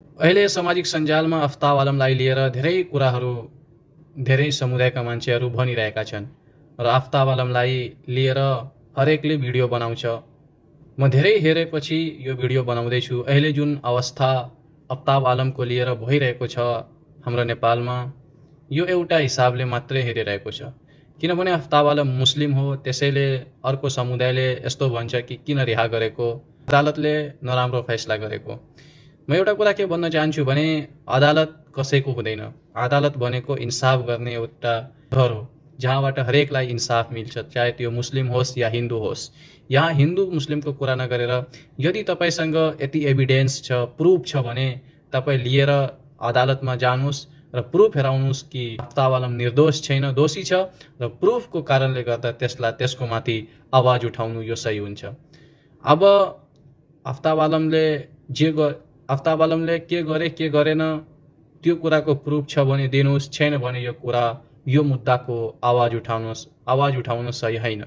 अहिले सामाजिक सञ्जालमा अफ्ताब आलमलाई लिएर धेरै कुराहरू धेरै समुदायका मान्छेहरू भनिरहेका छन् र अफ्ताब आलमलाई लिएर हरेकले भिडियो बनाउँछ। म धेरै हेरेपछि यो भिडियो बनाउँदैछु। अहिले जुन अवस्था अफ्ताब आलमको लिएर भइरहेको छ हाम्रो नेपालमा, यो एउटा हिसाबले मात्रै हेरिरहेको छ। किनभने अफ्ताब आलम मुस्लिम हो, त्यसैले अर्को समुदायले यस्तो भन्छ कि किन रिहा गरेको, अदालतले नराम्रो फैसला गरेको। म एउटा कुरा के भन्न चाहन्छु भने अदालत कसैको हुँदैन। अदालत भनेको इन्साफ गर्ने एउटा घर हो जहाँबाट हरेकलाई इन्साफ मिल्छ, चाहे त्यो मुस्लिम होस् या हिन्दू होस्। यहाँ हिन्दू मुस्लिमको कुरा नगरेर यदि तपाईसँग यति एभिडेन्स छ, प्रुफ छ भने तपाईँ लिएर अदालतमा जानुहोस् र प्रुफ हेराउनुहोस् कि अफ्ताब आलम निर्दोष छैन, दोषी छ र प्रुफको कारणले गर्दा त्यसको माथि आवाज उठाउनु यो सही हुन्छ। अब अफ्ताब आलमले के गरे के गरेन त्यो कुराको प्रुफ छ भने दिनुहोस्, छैन भने यो मुद्दाको आवाज उठाउन सही होइन।